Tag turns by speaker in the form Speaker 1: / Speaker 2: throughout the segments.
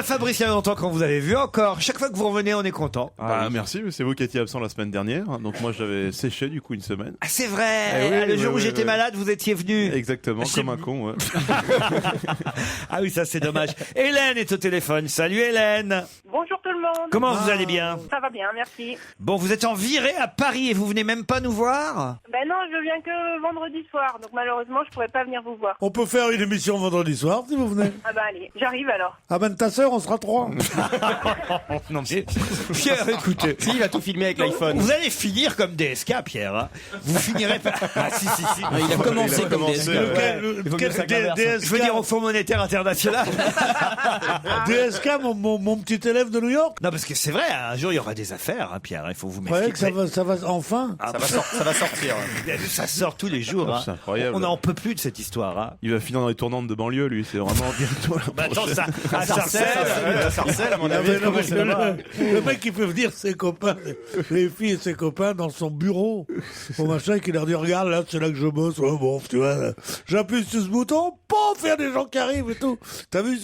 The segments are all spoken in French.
Speaker 1: Fabrice, il y a longtemps qu'on vous avait vu encore. Chaque fois que vous revenez, on est content.
Speaker 2: Merci, mais c'est vous qui étiez absent la semaine dernière. Donc moi, j'avais séché du coup une semaine.
Speaker 1: Ah, c'est vrai. Le jour où j'étais malade, vous étiez venu.
Speaker 2: Exactement, comme un con. Ouais.
Speaker 1: Ah oui, ça c'est dommage. Hélène est au téléphone. Salut Hélène.
Speaker 3: Bonjour tout le monde.
Speaker 1: Comment vous allez bien?
Speaker 3: Ça va bien, merci.
Speaker 1: Bon, vous êtes en virée à Paris et vous venez même pas nous voir?
Speaker 3: Ben non, je viens que vendredi soir, donc malheureusement je pourrais pas venir vous voir.
Speaker 4: On peut faire une émission vendredi soir si vous venez.
Speaker 3: Ah bah allez, j'arrive alors.
Speaker 4: Amène ta sœur, on sera 3.
Speaker 1: Non mais Pierre, écoutez.
Speaker 5: Si, il va tout filmer avec l'iPhone.
Speaker 1: Vous allez finir comme DSK, Pierre. Hein. Vous finirez pas. Ah si.
Speaker 5: Il a commencé comme DSK.
Speaker 1: Je veux dire au Fonds monétaire international.
Speaker 4: DSK, mon petit élève de New York.
Speaker 1: Non, parce que c'est vrai, un jour il y aura des affaires, hein, Pierre. Il faut vous
Speaker 4: Vous
Speaker 1: méfier.
Speaker 4: croyez que ça va enfin?
Speaker 5: Ça va sortir.
Speaker 1: Ça sort tous les jours. Hein.
Speaker 2: C'est incroyable.
Speaker 1: On n'en peut plus de cette histoire. Hein.
Speaker 2: Il va finir dans les tournantes de banlieue, lui. C'est vraiment bientôt.
Speaker 1: Attends, ça, à Sarcelles,
Speaker 5: à mon avis.
Speaker 4: Le mec qui fait venir ses copains, les filles et ses copains dans son bureau, au machin, qui leur dit regarde là, c'est là que je bosse. Oh, bon, tu vois, là, j'appuie sur ce bouton, pouf, il y a des gens qui arrivent et tout. T'as vu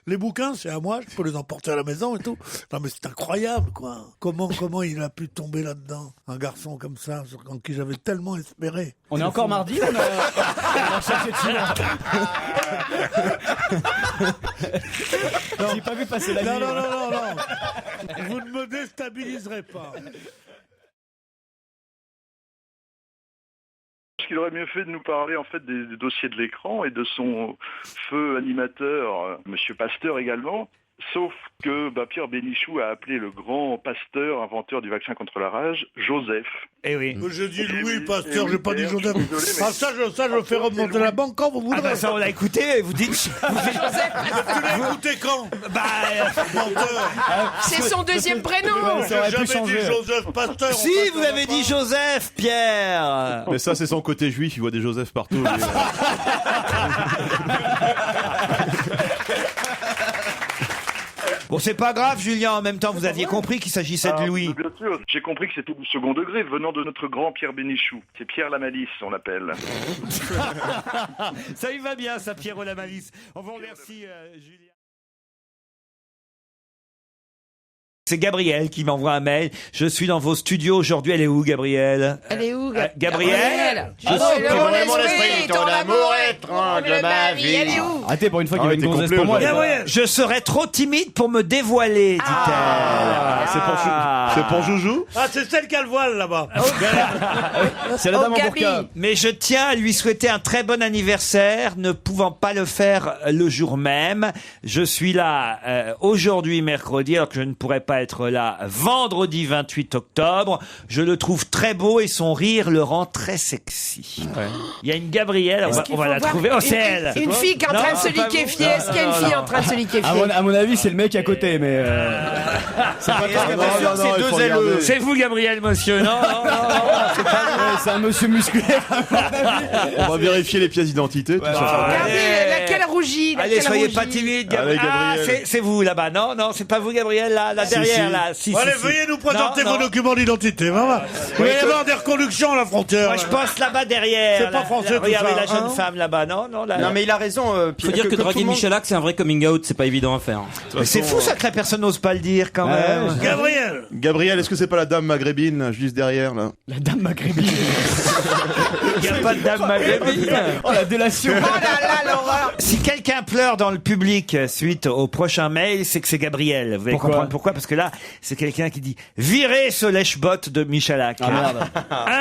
Speaker 4: les bouquins, c'est à moi, je peux les emporter à la maison et tout. Non mais c'est incroyable quoi. Comment il a pu tomber là-dedans, un garçon comme ça, en qui j'avais tellement espéré.
Speaker 5: On est encore mardi, on a cherché dessus. J'ai pas vu passer la nuit.
Speaker 4: Non. Vous ne me déstabiliserez pas.
Speaker 6: Qu'il aurait mieux fait de nous parler en fait des dossiers de l'écran et de son feu animateur, Monsieur Pasteur également. Sauf que Pierre Bénichou a appelé le grand Pasteur, inventeur du vaccin contre la rage, Joseph.
Speaker 1: Eh oui.
Speaker 4: J'ai dit Louis Pasteur, j'ai pas dit Joseph. Ah ça je fais remonter la banque quand vous voudrez.
Speaker 1: Ah bah ça on l'a écouté, vous dites...
Speaker 4: Tu l'as écouté quand?
Speaker 7: C'est son deuxième prénom.
Speaker 4: J'ai jamais dit Joseph Pasteur.
Speaker 1: Si, vous avez dit Joseph, Pierre.
Speaker 2: Mais ça, c'est son côté juif. Il voit des Joseph partout. Lui.
Speaker 1: Bon, c'est pas grave, Julien. En même temps, vous aviez compris qu'il s'agissait de Louis.
Speaker 6: Bien sûr, j'ai compris que c'était du second degré venant de notre grand Pierre Bénichou. C'est Pierre la Malice, on l'appelle.
Speaker 1: Ça y va bien, ça, Pierre la Malice. On vous remercie, Julien. C'est Gabrielle qui m'envoie un mail. Je suis dans vos studios aujourd'hui. Elle est où, Gabrielle?
Speaker 7: Elle est où,
Speaker 1: Gabrielle?
Speaker 7: Je suis le mon esprit, ton amour étrangle ma vie. Elle est où?
Speaker 5: Arrêtez, pour une fois qu'il y avait une gonzesse pour moi.
Speaker 1: Je serais trop timide pour me dévoiler, dit-elle.
Speaker 2: C'est pour Joujou?
Speaker 4: Ah, c'est celle qui a le voile là-bas.
Speaker 5: C'est la dame en burqa.
Speaker 1: Mais je tiens à lui souhaiter un très bon anniversaire, ne pouvant pas le faire le jour même. Je suis là aujourd'hui, mercredi, alors que je ne pourrais pas être là vendredi 28 octobre. Je le trouve très beau et son rire le rend très sexy. Ouais. Il y a une Gabrielle, on va la trouver. Oh, c'est elle.
Speaker 7: Une fille qui est en train de se liquéfier. Est-ce qu'il y a une fille en train de se liquéfier?
Speaker 5: À mon avis, c'est le mec à côté, mais...
Speaker 1: C'est deux LE. C'est vous, Gabrielle, monsieur? Non.
Speaker 5: C'est un monsieur musculaire.
Speaker 2: On va vérifier les pièces d'identité.
Speaker 7: Regardez, laquelle rougit?
Speaker 1: Allez, soyez pas timide, Gabrielle. Ah, c'est vous là-bas. Non, c'est pas vous, Gabrielle, là derrière. Là.
Speaker 4: Allez, veuillez nous présenter vos documents d'identité. Voilà. Vous allez avoir des reconductions à la frontière.
Speaker 1: Moi, je pense là-bas derrière.
Speaker 4: C'est pas français,
Speaker 1: regardez
Speaker 4: tout ça,
Speaker 1: la jeune femme là-bas. Non,
Speaker 5: mais il a raison.
Speaker 8: Faut dire que draguer Michalak, c'est un vrai coming out. C'est pas évident à faire.
Speaker 1: Mais c'est fou ça que la personne n'ose pas le dire quand même.
Speaker 4: Gabriel,
Speaker 2: est-ce que c'est pas la dame maghrébine juste derrière là?
Speaker 5: La dame maghrébine.
Speaker 1: Il n'y a pas de dame maghrébine.
Speaker 5: Oh la délation.
Speaker 7: Oh là là, l'horreur.
Speaker 1: Si quelqu'un pleure dans le public suite au prochain mail, c'est que c'est Gabriel. Vous allez comprendre pourquoi? Parce que là, c'est quelqu'un qui dit « Virez ce lèche-botte de Michalak.
Speaker 5: Ah merde.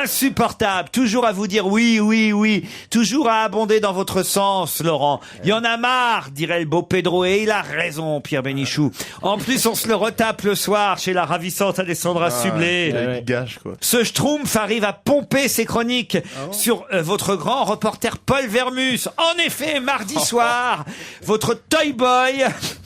Speaker 1: Insupportable. Toujours à vous dire oui. Toujours à abonder dans votre sens, Laurent. Il y en a marre, dirait le beau Pedro. Et il a raison, Pierre Bénichou. En plus, on se le retape le soir chez la ravissante Alessandra Sublet.
Speaker 2: Gâche, quoi.
Speaker 1: Ce Schtroumpf arrive à pomper ses chroniques sur votre grand reporter Paul Vermus. En effet, mardi soir, votre Toy Boy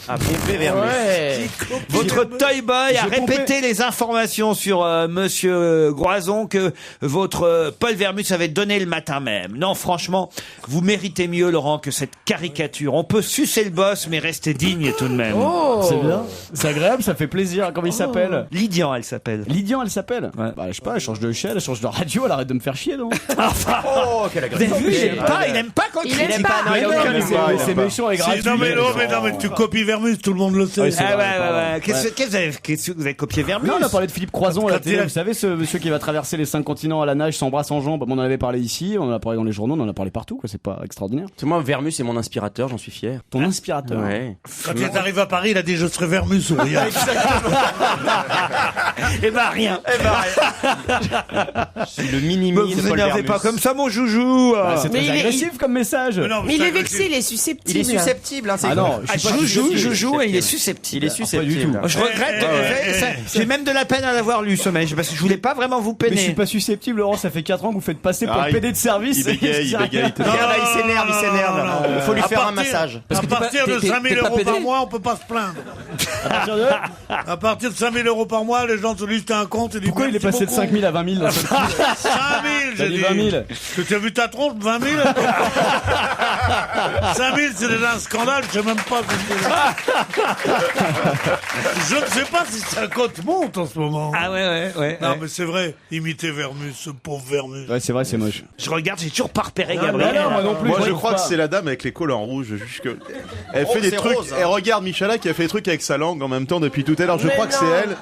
Speaker 5: a pompé Vermus.
Speaker 1: Votre Toy Boy a répété les informations sur Monsieur Groison que votre Paul Vermus avait donné le matin même. Non, franchement, vous méritez mieux, Laurent, que cette caricature. On peut sucer le boss, mais rester digne tout de même.
Speaker 5: C'est bien. C'est agréable, ça fait plaisir. Comment il s'appelle?
Speaker 1: Lydian, elle s'appelle.
Speaker 5: Lydian, elle s'appelle? Ouais. Bah, je sais pas, elle change de chaîne, elle change de radio, elle arrête de me faire chier, non?
Speaker 1: Quelle agressivité. Vous avez vu, il aime pas quand
Speaker 7: il aime pas.
Speaker 5: C'est méchant et gratuit.
Speaker 4: Non, mais tu copies Vermus, tout le monde le sait.
Speaker 5: Oui, c'est
Speaker 1: Ah ouais,
Speaker 5: vrai,
Speaker 1: ouais,
Speaker 5: pardon.
Speaker 1: ouais. Qu'est-ce que vous avez copié Vermus?
Speaker 5: Non, on a parlé de Philippe Croison à la
Speaker 4: Quand
Speaker 5: télé.
Speaker 4: il a-
Speaker 5: Vous savez, ce monsieur qui va traverser les 5 continents à la nage sans bras, sans jambes. On en avait parlé ici, on en a parlé dans les journaux, on en a parlé partout, quoi. C'est pas extraordinaire.
Speaker 8: C'est moi, Vermus, c'est mon inspirateur, j'en suis fier.
Speaker 5: Ton inspirateur.
Speaker 8: Ouais.
Speaker 4: Quand il est arrivé à Paris, il a dit je serai Vermus ou rien.
Speaker 1: Eh ben rien.
Speaker 8: Je suis le mini-mini
Speaker 1: Me
Speaker 8: de
Speaker 1: vous
Speaker 8: Paul
Speaker 1: énervez
Speaker 8: Vermus.
Speaker 1: pas comme ça, mon joujou.
Speaker 5: Ah, c'est
Speaker 9: Mais
Speaker 5: très
Speaker 9: il est-
Speaker 5: agressif comme message.
Speaker 4: Non,
Speaker 9: Mais il
Speaker 4: c'est
Speaker 9: est vexé, il est susceptible.
Speaker 8: Il est susceptible, hein, c'est
Speaker 5: Ah non, je suis pas
Speaker 1: Je joue et il est
Speaker 8: Il
Speaker 1: susceptible.
Speaker 8: est susceptible.
Speaker 1: Je regrette. J'ai même de la peine à l'avoir lu ce mail parce que je voulais pas vraiment vous
Speaker 5: Mais je suis
Speaker 1: peiner.
Speaker 5: pas susceptible, Laurent. Ça fait 4 ans que vous faites passer pour
Speaker 2: Ah,
Speaker 5: le PD de service.
Speaker 2: il bégaye, il bégaye.
Speaker 7: Regarde, là, il s'énerve, il s'énerve. Il faut lui
Speaker 4: À
Speaker 7: faire un
Speaker 4: partir-
Speaker 7: massage.
Speaker 8: Parce
Speaker 4: à
Speaker 8: que t'es pas-
Speaker 4: partir de
Speaker 8: t'es-
Speaker 4: 5000
Speaker 8: t'es pas
Speaker 4: euros par
Speaker 8: pédé
Speaker 4: mois, on peut pas se plaindre.
Speaker 5: À partir de...
Speaker 4: À partir de 5000 euros par mois, les gens se disent t'as un compte et disent
Speaker 5: Pourquoi il est passé de 5000 à 20 000 dans cette
Speaker 4: 5000,
Speaker 5: T'as
Speaker 4: j'ai
Speaker 5: dit
Speaker 4: dit.
Speaker 5: 20 000.
Speaker 4: Que tu as vu ta tronche, 20 000 5000, c'est déjà un scandale, je sais même pas. Je ne sais pas si sa cote monte en ce moment.
Speaker 1: Ah ouais.
Speaker 4: Non, mais c'est vrai, imiter Vermus, ce pauvre Vermus.
Speaker 5: Ouais, c'est vrai, c'est moche.
Speaker 1: Je regarde, j'ai toujours pas repéré
Speaker 5: mais
Speaker 1: Gabriel.
Speaker 5: alors, moi non plus.
Speaker 2: Moi, je
Speaker 5: trouve
Speaker 2: crois que
Speaker 5: pas.
Speaker 2: c'est la dame avec les collants rouges. Juste que... Elle
Speaker 7: Oh,
Speaker 2: fait des
Speaker 7: c'est
Speaker 2: trucs.
Speaker 7: rose, hein.
Speaker 2: Elle regarde Michala qui a fait des trucs avec sa langue en même temps depuis tout à l'heure. Je crois que c'est elle.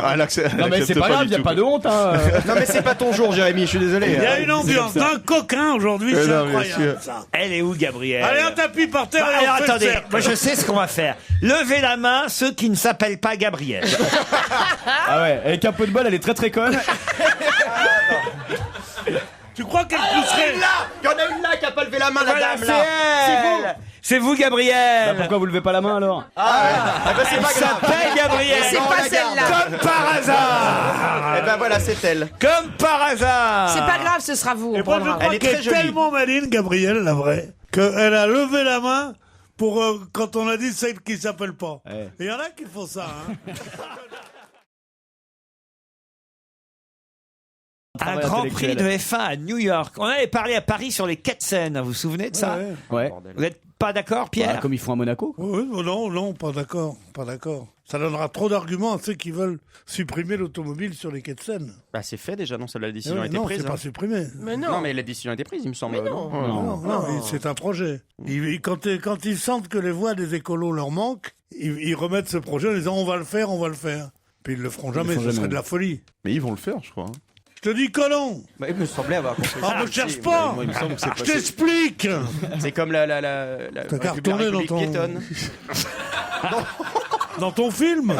Speaker 2: Ah, elle accepte-
Speaker 5: Non,
Speaker 2: elle
Speaker 5: mais c'est
Speaker 2: accepte
Speaker 5: pas grave,
Speaker 2: du
Speaker 5: y a
Speaker 2: tout.
Speaker 5: pas de honte, hein.
Speaker 7: Non, mais c'est pas ton jour, Jérémy, je suis désolé.
Speaker 4: Il y a une ambiance d'un coquin aujourd'hui, c'est
Speaker 2: non, bien
Speaker 4: incroyable.
Speaker 2: sûr.
Speaker 4: Ça.
Speaker 1: Elle est où, Gabriel?
Speaker 4: Allez, un tapis par terre
Speaker 1: Bah,
Speaker 4: et on
Speaker 1: alors
Speaker 4: fait le
Speaker 1: attendez,
Speaker 4: cercle.
Speaker 1: moi je sais ce qu'on va faire. Levez la main ceux qui ne s'appellent pas Gabriel.
Speaker 5: Ah ouais, avec un peu de bol, elle est très très conne.
Speaker 4: Tu crois qu'elle pousserait
Speaker 7: Il y en a une là qui a pas levé la main, la
Speaker 1: Voilà,
Speaker 7: dame,
Speaker 1: c'est
Speaker 7: là.
Speaker 1: elle. C'est vous, Gabriel.
Speaker 5: Bah, pourquoi vous levez pas la main alors?
Speaker 7: Ah bah c'est
Speaker 1: Elle
Speaker 7: pas grave.
Speaker 1: s'appelle Gabriel.
Speaker 9: C'est
Speaker 7: Non,
Speaker 9: pas
Speaker 7: la garde.
Speaker 9: celle-là.
Speaker 1: Comme par hasard.
Speaker 7: Eh ben voilà, c'est elle.
Speaker 1: Comme par hasard.
Speaker 9: C'est pas grave, ce sera vous.
Speaker 4: Et
Speaker 9: On
Speaker 4: moi, je
Speaker 9: prendra.
Speaker 4: crois
Speaker 7: Elle est
Speaker 4: qu'elle
Speaker 7: très
Speaker 4: est
Speaker 7: jolie.
Speaker 4: tellement maligne, Gabrielle, la vraie, qu'elle a levé la main pour quand on a dit celle qui s'appelle pas.
Speaker 5: Ouais.
Speaker 4: Et il y en a qui font ça, hein.
Speaker 1: Un
Speaker 5: Travail
Speaker 1: grand prix
Speaker 5: intellectuel.
Speaker 1: de F1 à New York. On avait parlé à Paris sur les quais de Seine. Vous vous souvenez de ça?
Speaker 4: Ouais.
Speaker 5: Ouais.
Speaker 1: Vous n'êtes pas d'accord, Pierre?
Speaker 5: Bah, comme ils font à Monaco. quoi.
Speaker 4: Oui, non, pas d'accord, pas d'accord. Ça donnera trop d'arguments à ceux qui veulent supprimer l'automobile sur les quais de Seine.
Speaker 8: Bah, c'est fait déjà, non, ça, la
Speaker 4: Eh
Speaker 8: décision
Speaker 4: ouais,
Speaker 8: a été
Speaker 4: non,
Speaker 8: prise.
Speaker 4: c'est
Speaker 8: hein.
Speaker 4: pas supprimé.
Speaker 9: Mais
Speaker 8: Non,
Speaker 9: non.
Speaker 8: mais la décision a été prise, il me semble.
Speaker 9: Mais non.
Speaker 4: Non, c'est un projet. Quand ils sentent que les voix des écolos leur manquent, ils remettent ce projet en disant on va le faire. Puis ils le feront jamais,
Speaker 5: le font
Speaker 4: ce serait
Speaker 5: jamais.
Speaker 4: de la folie.
Speaker 2: Mais ils vont le faire, je crois. hein.
Speaker 4: Je te dis colon.
Speaker 7: Bah, il me semblait avoir compris.
Speaker 4: Ah, me cherche pas.
Speaker 2: Moi, il me semble que c'est
Speaker 4: Je
Speaker 2: pas.
Speaker 4: t'explique.
Speaker 8: C'est comme la
Speaker 4: T'as qu'à
Speaker 8: République
Speaker 4: retourner dans ton-
Speaker 8: piétonne.
Speaker 4: Dans ton film.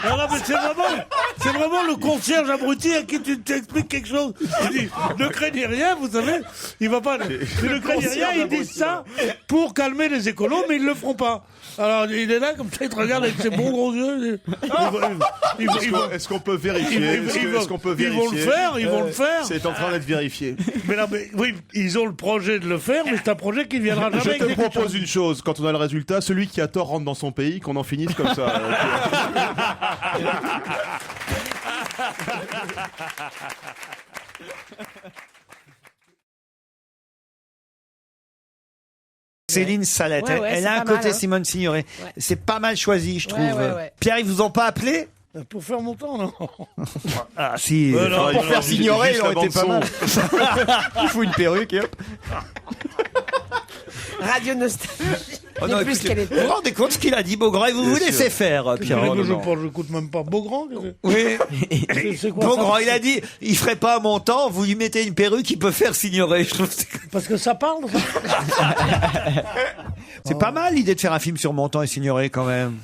Speaker 4: Non, mais c'est vraiment le concierge abruti à qui tu t'expliques quelque chose. Il dit, ne craignez rien, vous savez, il va pas. Ne craignez rien, ils disent ça pour calmer les écolos, mais ils le feront pas. Alors il est là comme ça, il te regarde avec ses bons gros yeux.
Speaker 2: Est-ce qu'on peut vérifier Est-ce qu'on peut
Speaker 4: Ils vont le
Speaker 2: vérifier
Speaker 4: faire, ils vont le faire.
Speaker 2: C'est en train d'être vérifié.
Speaker 4: Mais là, oui, ils ont le projet de le faire, mais c'est un projet qui viendra jamais.
Speaker 2: Je te
Speaker 4: exécuter.
Speaker 2: propose une chose, quand on a le résultat, celui qui a tort rentre dans son pays, qu'on en finisse comme ça.
Speaker 1: Céline Salette,
Speaker 9: Ouais, ouais,
Speaker 1: elle
Speaker 9: c'est
Speaker 1: a un
Speaker 9: pas mal,
Speaker 1: côté
Speaker 9: hein.
Speaker 1: Simone Signoret.
Speaker 9: Ouais.
Speaker 1: C'est pas mal choisi, je trouve.
Speaker 9: ouais.
Speaker 1: Pierre, ils vous ont pas appelé?
Speaker 4: Pour faire mon temps, non.
Speaker 1: Ah si.
Speaker 4: non,
Speaker 7: Pour faire s'ignorer, il
Speaker 2: juste
Speaker 7: aurait
Speaker 2: la
Speaker 7: été pas mal.
Speaker 2: bande-son.
Speaker 7: Il faut une perruque et hop.
Speaker 9: Radio Nostalgie.
Speaker 1: Oh non,
Speaker 9: Et plus
Speaker 1: écoutez,
Speaker 9: qu'elle
Speaker 1: vous vous rendez compte ce qu'il a dit, Beaugrand, et vous vous laissez faire, Pierre.
Speaker 4: Je coûte même pas Beaugrand.
Speaker 1: Oui.
Speaker 4: C'est quoi
Speaker 1: Beaugrand,
Speaker 4: ça
Speaker 1: il a dit, il ferait pas un montant, vous lui mettez une perruque, il peut faire s'ignorer. Je trouve que
Speaker 4: Parce que ça parle, ça.
Speaker 1: c'est pas mal l'idée de faire un film sur Montand et Signoret quand même.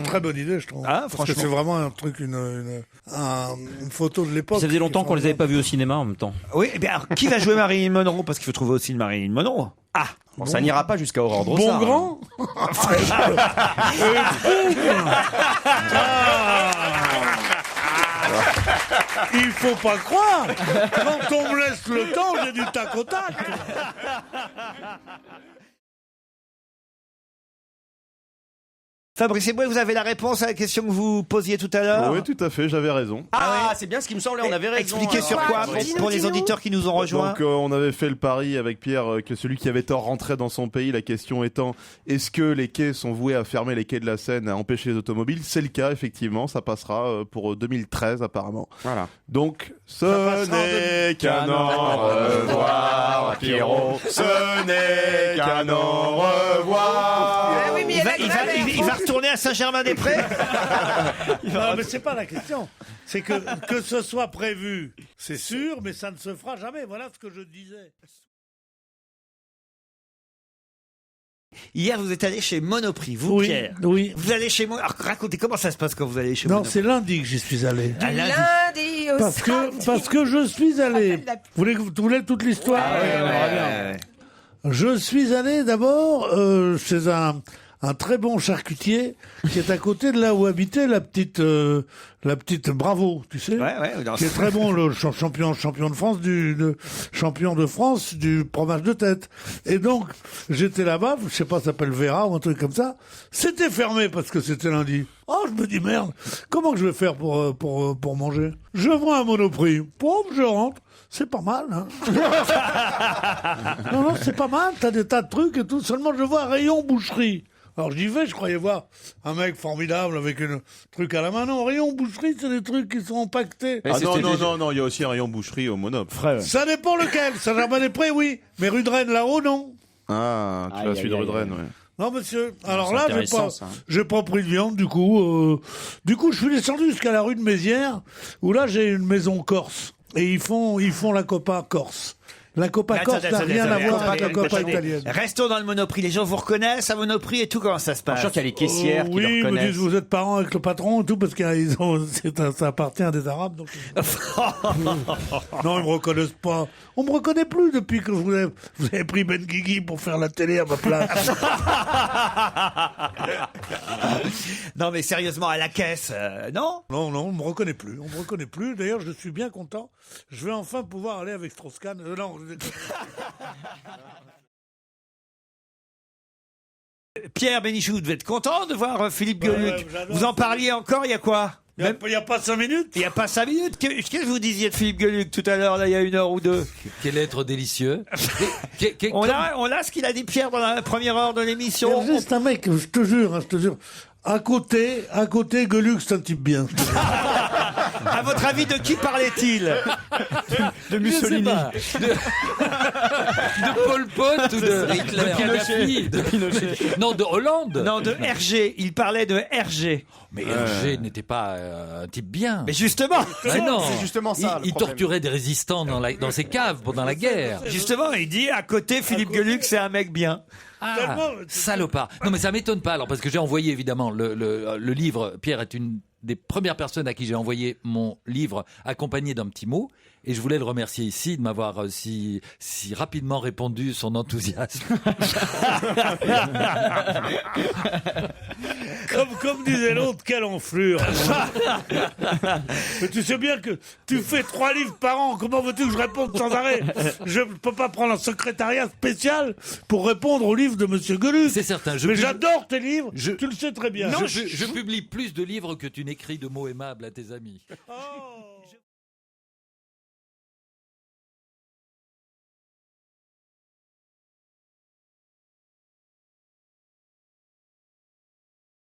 Speaker 4: Très bonne idée, je trouve.
Speaker 1: Ah,
Speaker 4: Parce que
Speaker 1: franchement.
Speaker 4: c'est vraiment un truc, une photo de l'époque.
Speaker 8: Ça faisait longtemps qu'on les avait pas vus au cinéma en même temps.
Speaker 1: Oui, eh bien, alors, qui va jouer Marilyn Monroe? Parce qu'il faut trouver aussi une Marilyn Monroe. Ah!
Speaker 7: Bon, ça n'ira pas jusqu'à Aurore Drossard.
Speaker 4: Bon grand. Il faut pas croire. Quand on me laisse le temps, j'ai du tac au tac.
Speaker 1: Fabrice Eboué, vous avez la réponse à la question que vous posiez tout à l'heure?
Speaker 2: Oui, tout à fait, j'avais raison.
Speaker 5: Ah, c'est bien ce qui me semblait, on avait raison.
Speaker 1: Expliquez sur quoi, pour les auditeurs qui nous ont rejoints.
Speaker 2: Donc on avait fait le pari avec Pierre que celui qui avait tort rentrait dans son pays. La question étant, est-ce que les quais sont voués à fermer les quais de la Seine, à empêcher les automobiles? C'est le cas, effectivement, ça passera pour 2013 apparemment.
Speaker 5: Voilà.
Speaker 2: Donc ce n'est qu'un au revoir, Pierrot. Ce n'est qu'un au revoir.
Speaker 9: Ah oui, mais
Speaker 1: Il va retourner à Saint-Germain-des-Prés.
Speaker 4: Non, mais c'est pas la question. C'est que ce soit prévu, c'est sûr, mais ça ne se fera jamais. Voilà ce que je disais.
Speaker 1: Hier, vous êtes allé chez Monoprix, vous,
Speaker 4: Oui,
Speaker 1: Pierre.
Speaker 4: oui.
Speaker 1: Vous allez chez Monoprix. Alors, racontez, comment ça se passe quand vous allez chez
Speaker 4: Non,
Speaker 1: Monoprix?
Speaker 4: c'est lundi que j'y suis allé.
Speaker 1: Ah, lundi.
Speaker 9: Lundi au samedi.
Speaker 4: Parce que je suis allé. Vous voulez toute l'histoire?
Speaker 1: Ouais.
Speaker 4: Je suis allé d'abord chez un très bon charcutier qui est à côté de là où habitait la petite Bravo, tu sais, qui est très bon, le champion de France champion de France du fromage de tête. Et donc j'étais là-bas, je sais pas, ça s'appelle Vera ou un truc comme ça. C'était fermé parce que c'était lundi. Oh, je me dis merde, comment que je vais faire pour manger? Je vois un Monoprix, pauvre, je rentre. C'est pas mal, hein. Non, c'est pas mal, t'as des tas de trucs et tout. Seulement, je vois un rayon boucherie. Alors, j'y vais, je croyais voir un mec formidable avec un truc à la main. Non, rayon boucherie, c'est des trucs qui sont empaquetés.
Speaker 2: Ah non, il y a aussi un rayon boucherie au Monop.
Speaker 4: Ça dépend lequel. Saint-Germain-des-Prés, oui. Mais rue de Rennes, là-haut, non.
Speaker 2: Ah, tu as celui de rue de Rennes, ouais.
Speaker 4: Non, monsieur. Alors là, j'ai pas pris de viande, du coup. Je suis descendu jusqu'à la rue de Mézières, où là, j'ai une maison corse. Et ils font la Copa Corse. La Copa Corse n'a rien à voir avec la Copa italienne.
Speaker 1: Restons dans le Monoprix. Les gens vous reconnaissent à Monoprix et tout, comment ça se passe?
Speaker 5: Je suis sûr qu'il y a les caissières qui le
Speaker 4: oui, ils me
Speaker 5: reconnaissent.
Speaker 4: disent, vous êtes parents avec le patron et tout, parce que ça appartient à des Arabes. Donc... Non, ils me reconnaissent pas. On me reconnaît plus depuis que vous avez pris Ben Guigui pour faire la télé à ma place.
Speaker 1: Non, mais sérieusement, à la caisse, non?
Speaker 4: Non, on me reconnaît plus. On me reconnaît plus. D'ailleurs, je suis bien content. Je vais enfin pouvoir aller avec Strauss-Kahn. Non.
Speaker 1: Pierre Bénichou, vous devez être content de voir Philippe Gueluc. Vous en parliez encore, il y a quoi?
Speaker 4: Il n'y a pas 5 minutes?
Speaker 1: Il n'y a pas 5 minutes. Qu'est-ce que vous disiez de Philippe Gueluc tout à l'heure, là, il y a 1 heure ou 2?
Speaker 10: Quel être délicieux.
Speaker 1: On a ce qu'il a dit Pierre dans la première heure de l'émission.
Speaker 4: C'est un mec, je te jure. À côté, Gueluc, c'est un type bien.
Speaker 1: À votre avis, de qui parlait-il?
Speaker 5: De Mussolini.
Speaker 10: De Pol Pot ou de Pinochet. Non, de Hollande.
Speaker 1: Non, de Hergé. Il parlait de Hergé.
Speaker 10: Mais Hergé n'était pas un type bien.
Speaker 1: Mais justement.
Speaker 10: Mais non.
Speaker 5: C'est justement ça.
Speaker 10: Il torturait des résistants dans ses caves pendant la guerre.
Speaker 1: Justement, il dit à côté, Philippe Gueluc, c'est un mec bien.
Speaker 10: Ah, salopard. Non, mais ça m'étonne pas, alors, parce que j'ai envoyé, évidemment, le livre. Pierre est une des premières personnes à qui j'ai envoyé mon livre accompagné d'un petit mot. Et je voulais le remercier ici de m'avoir si rapidement répondu son enthousiasme.
Speaker 4: Comme disait l'autre, quelle enflure. Mais tu sais bien que tu fais 3 livres par an. Comment veux-tu que je réponde sans arrêt? Je ne peux pas prendre un secrétariat spécial pour répondre aux livres de Monsieur Gueluc.
Speaker 10: C'est certain.
Speaker 4: Mais j'adore tes livres. Tu le sais très bien.
Speaker 10: Non, je publie plus de livres que tu n'écris de mots aimables à tes amis.
Speaker 4: Oh.